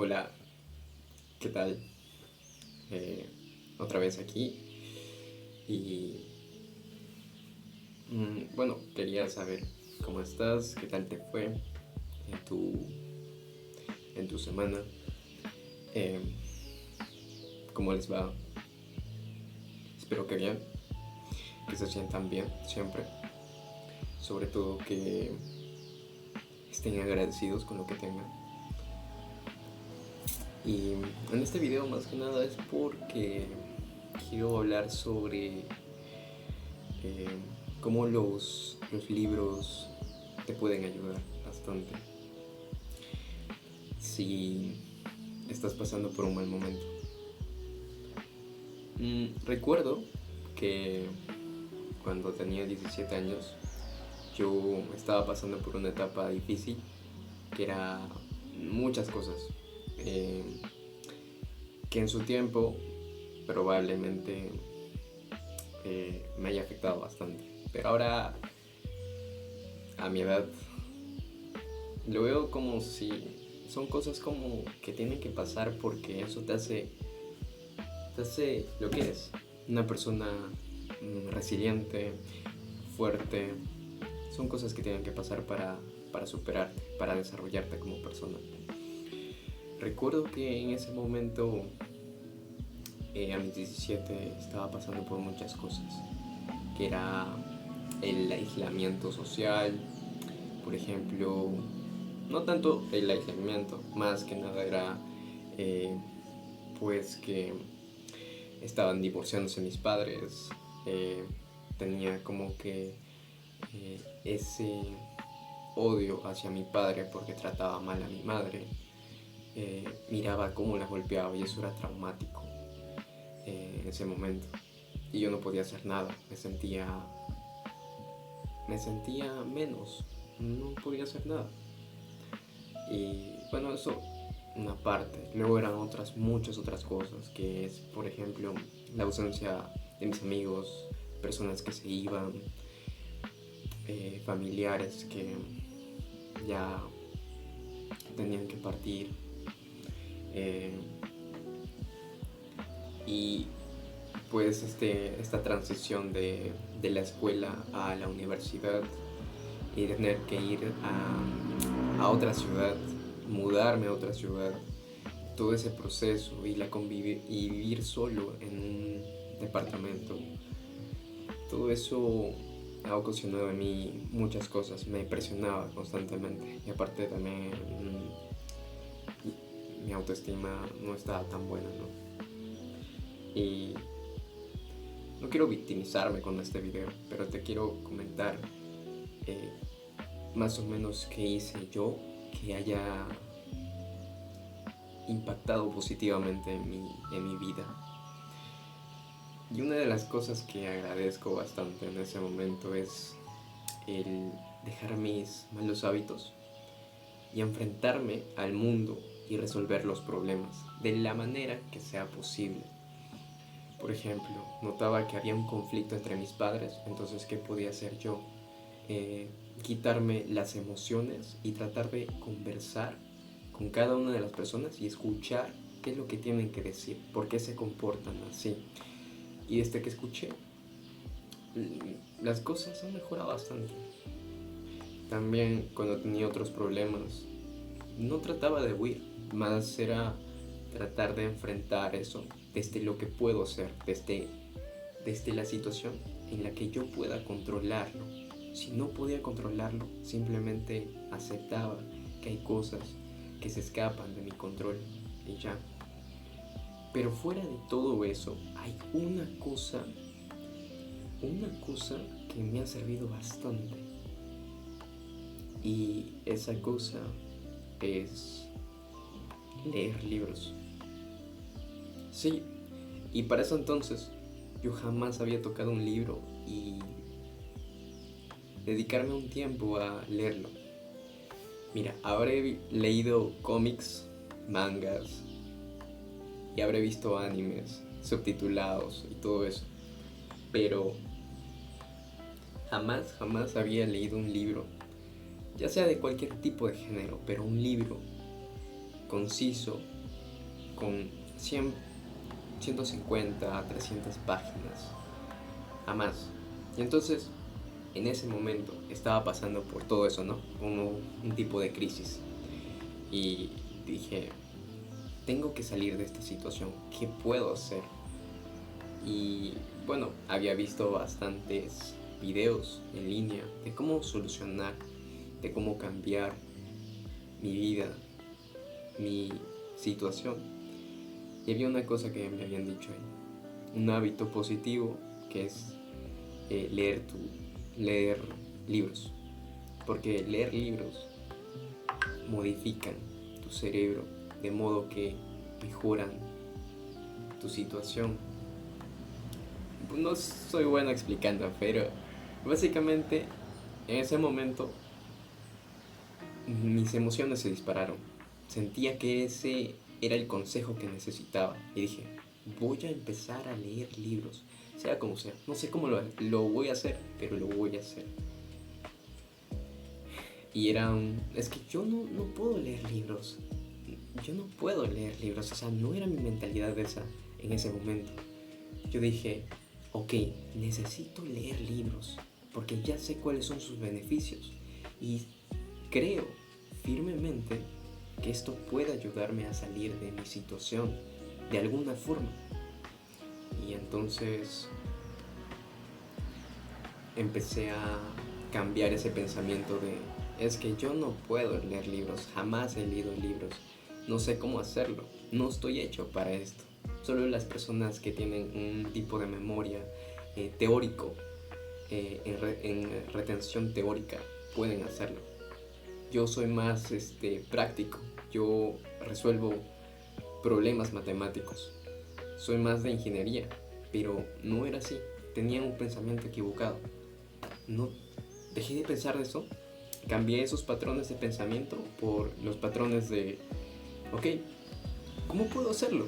Hola, ¿qué tal? Eh, Otra vez aquí y bueno, quería saber cómo estás, qué tal te fue en tu semana, eh, cómo les va. Espero que bien, que se sientan bien siempre, sobre todo que estén agradecidos con lo que tengan. Y en este video más que nada es porque quiero hablar sobre eh, cómo los libros te pueden ayudar bastante si estás pasando por un mal momento. Recuerdo que cuando tenía 17 años yo estaba pasando por una etapa difícil que era muchas cosas eh, que en su tiempo probablemente me haya afectado bastante, pero ahora a mi edad lo veo como si son cosas como que tienen que pasar porque eso te hace lo que es una persona resiliente, fuerte. Son cosas que tienen que pasar para superarte, para desarrollarte como persona. Recuerdo que en ese momento, a mis 17, estaba pasando por muchas cosas, que era el aislamiento social, por ejemplo. No tanto el aislamiento, más que nada era eh, pues que estaban divorciándose mis padres. Tenía como que ese odio hacia mi padre porque trataba mal a mi madre. Miraba cómo la golpeaba y eso era traumático en ese momento. Y yo no podía hacer nada, me sentía menos, no podía hacer nada. Y bueno, eso una parte. Luego eran muchas otras cosas, que es, por ejemplo, la ausencia de mis amigos, personas que se iban, familiares que ya tenían que partir. eh, y pues esta transición de la escuela a la universidad y tener que ir a otra ciudad, mudarme a otra ciudad, todo ese proceso y vivir solo en un departamento, todo eso ha ocasionado en mí muchas cosas, me presionaba constantemente y aparte también mi autoestima no estaba tan buena, ¿no? Y no quiero victimizarme con este video, pero te quiero comentar eh, más o menos qué hice yo que haya impactado positivamente en mi vida. Y una de las cosas que agradezco bastante en ese momento es el dejar mis malos hábitos y enfrentarme al mundo y resolver los problemas de la manera que sea posible. Por ejemplo, notaba que había un conflicto entre mis padres, entonces ¿qué podía hacer yo? Quitarme las emociones y tratar de conversar con cada una de las personas y escuchar qué es lo que tienen que decir, por qué se comportan así. Y desde que escuché, las cosas han mejorado bastante. También cuando tenía otros problemas, no trataba de huir, más era tratar de enfrentar eso desde lo que puedo hacer, desde la situación en la que yo pueda controlarlo. Si no podía controlarlo, simplemente aceptaba que hay cosas que se escapan de mi control y ya. Pero fuera de todo eso, hay una cosa que me ha servido bastante. Y esa cosa es leer libros. Sí, y para eso entonces yo jamás había tocado un libro y dedicarme un tiempo a leerlo. Mira, habré leído cómics, mangas y habré visto animes subtitulados y todo eso, pero jamás había leído un libro, ya sea de cualquier tipo de género, pero un libro conciso, con 100, 150 a 300 páginas, a más. Y entonces, en ese momento, estaba pasando por todo eso, ¿no? Como un tipo de crisis. Y dije, tengo que salir de esta situación, ¿qué puedo hacer? Y bueno, había visto bastantes videos en línea de cómo solucionar, de cómo cambiar mi vida, mi situación. Y había una cosa que me habían dicho ahí, un hábito positivo que es leer libros, porque leer libros modifican tu cerebro de modo que mejoran tu situación. No soy bueno explicando, pero básicamente en ese momento mis emociones se dispararon. Sentía que ese era el consejo que necesitaba y dije, voy a empezar a leer libros, sea como sea. No sé cómo lo voy a hacer, pero lo voy a hacer. Y es que yo no puedo leer libros. Yo no puedo leer libros, o sea, no era mi mentalidad esa en ese momento. Yo dije, ok, necesito leer libros, porque ya sé cuáles son sus beneficios. Y creo firmemente que esto puede ayudarme a salir de mi situación de alguna forma. Y entonces empecé a cambiar ese pensamiento de, es que yo no puedo leer libros, jamás he leído libros, no sé cómo hacerlo, no estoy hecho para esto. Solo las personas que tienen un tipo de memoria teórico, en retención teórica, pueden hacerlo. Yo soy más práctico, yo resuelvo problemas matemáticos, soy más de ingeniería, pero no era así, tenía un pensamiento equivocado. No dejé de pensar de eso, cambié esos patrones de pensamiento por los patrones de, ok, ¿cómo puedo hacerlo?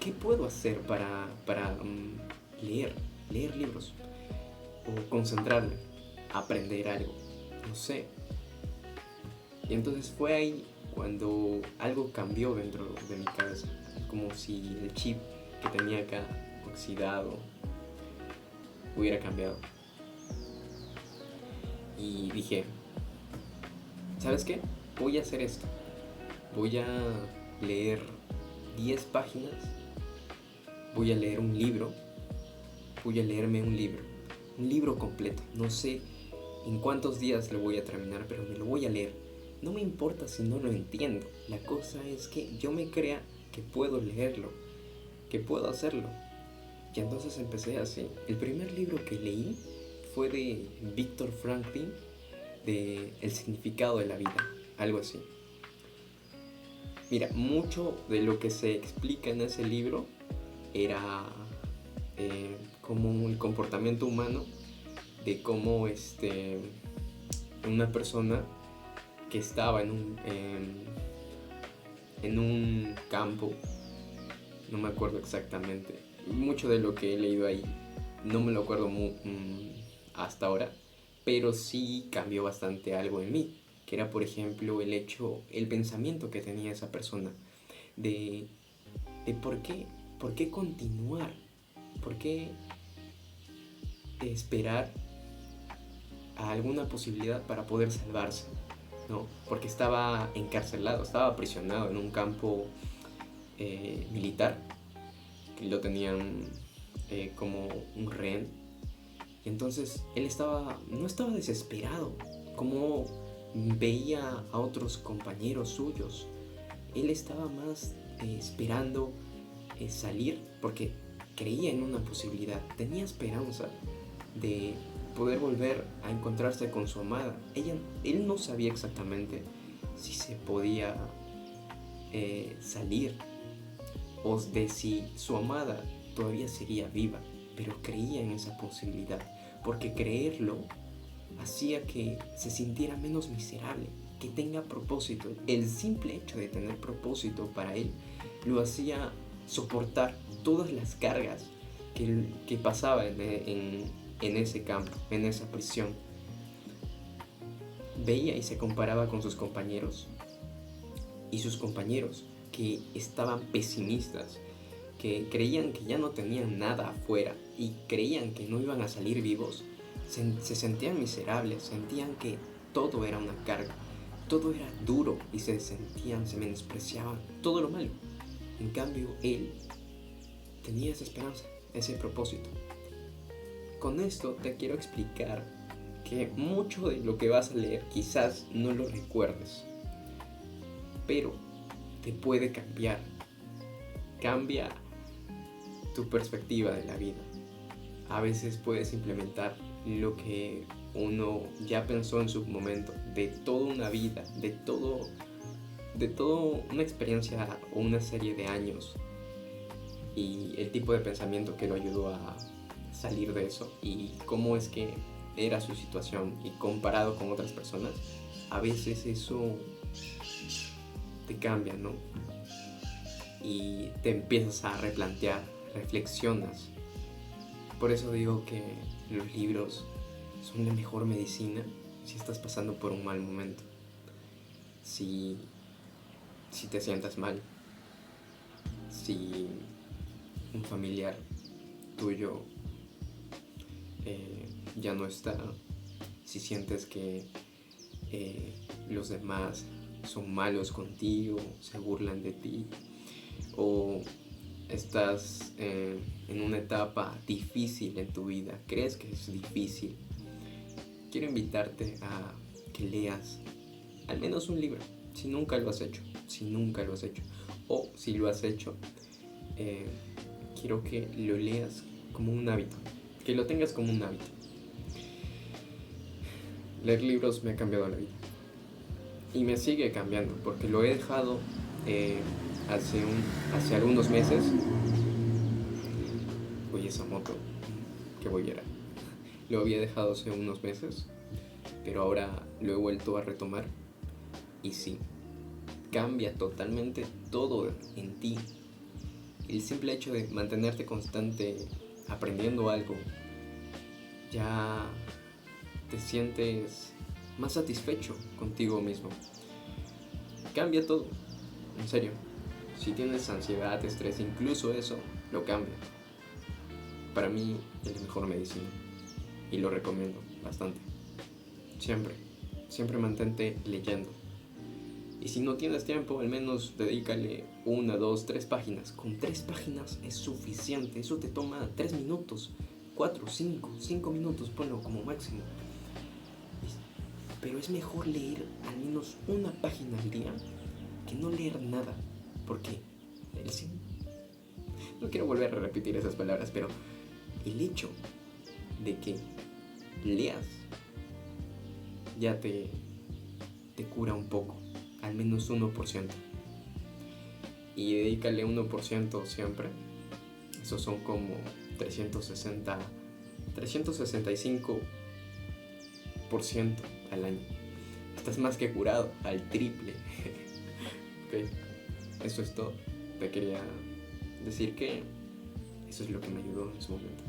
¿Qué puedo hacer para leer libros? O concentrarme, aprender algo, no sé. Y entonces fue ahí cuando algo cambió dentro de mi cabeza, como si el chip que tenía acá oxidado hubiera cambiado. Y dije, ¿sabes qué? Voy a hacer esto. Voy a leer 10 páginas, voy a leer un libro, voy a leerme un libro completo. No sé en cuántos días lo voy a terminar, pero me lo voy a leer. No me importa si no lo entiendo. La cosa es que yo me crea que puedo leerlo, que puedo hacerlo. Y entonces empecé así. El primer libro que leí fue de Viktor Franklin, de El significado de la vida, algo así. Mira, mucho de lo que se explica en ese libro era como el comportamiento humano, de cómo una persona que estaba en un campo, no me acuerdo exactamente, mucho de lo que he leído ahí no me lo acuerdo hasta ahora, pero sí cambió bastante algo en mí, que era por ejemplo el pensamiento que tenía esa persona de por qué continuar, por qué esperar a alguna posibilidad para poder salvarse, ¿no? Porque estaba encarcelado, estaba aprisionado en un campo militar, que lo tenían como un rehén. Y entonces él no estaba desesperado, como veía a otros compañeros suyos. Él estaba más esperando salir, porque creía en una posibilidad, tenía esperanza de poder volver a encontrarse con su amada. Él no sabía exactamente si se podía salir o de si su amada todavía seguía viva, pero creía en esa posibilidad, porque creerlo hacía que se sintiera menos miserable, que tenga propósito. El simple hecho de tener propósito para él lo hacía soportar todas las cargas que pasaba en ese campo, en esa prisión. Veía y se comparaba con sus compañeros y sus compañeros, que estaban pesimistas, que creían que ya no tenían nada afuera y creían que no iban a salir vivos, se sentían miserables, sentían que todo era una carga, todo era duro y se menospreciaban todo lo malo. En cambio, él tenía esa esperanza, ese propósito. Con esto te quiero explicar que mucho de lo que vas a leer quizás no lo recuerdes, pero te puede cambiar. Cambia tu perspectiva de la vida. A veces puedes implementar lo que uno ya pensó en su momento, de toda una vida, de todo una experiencia o una serie de años, y el tipo de pensamiento que lo ayudó a salir de eso y cómo es que era su situación y comparado con otras personas. A veces eso te cambia, ¿no? Y te empiezas a replantear, reflexionas. Por eso digo que los libros son la mejor medicina si estás pasando por un mal momento, si te sientas mal, si un familiar tuyo ya no está, si sientes que los demás son malos contigo, se burlan de ti, o estás en una etapa difícil en tu vida, crees que es difícil, quiero invitarte a que leas al menos un libro, si nunca lo has hecho, o si lo has hecho, quiero que lo leas como un hábito, que lo tengas como un hábito. Leer libros me ha cambiado la vida y me sigue cambiando porque lo he dejado hace algunos meses. Oye, esa moto, que bollera. Lo había dejado hace unos meses, pero ahora lo he vuelto a retomar y sí, cambia totalmente todo en ti. El simple hecho de mantenerte constante aprendiendo algo, ya te sientes más satisfecho contigo mismo. Cambia todo, en serio. Si tienes ansiedad, estrés, incluso eso lo cambia. Para mí es la mejor medicina y lo recomiendo bastante. Siempre mantente leyendo. Y si no tienes tiempo, al menos dedícale 1, 2, 3 páginas. Con 3 páginas es suficiente. Eso te toma 3 minutos, 4, 5 minutos, ponlo como máximo. Pero es mejor leer al menos una página al día que no leer nada. Porque no quiero volver a repetir esas palabras, pero el hecho de que leas ya te cura un poco, al menos 1%. Y dedícale 1% siempre. Esos son como 365% al año. Estás más que curado, al triple. Ok, eso es todo. Te quería decir que eso es lo que me ayudó en ese momento.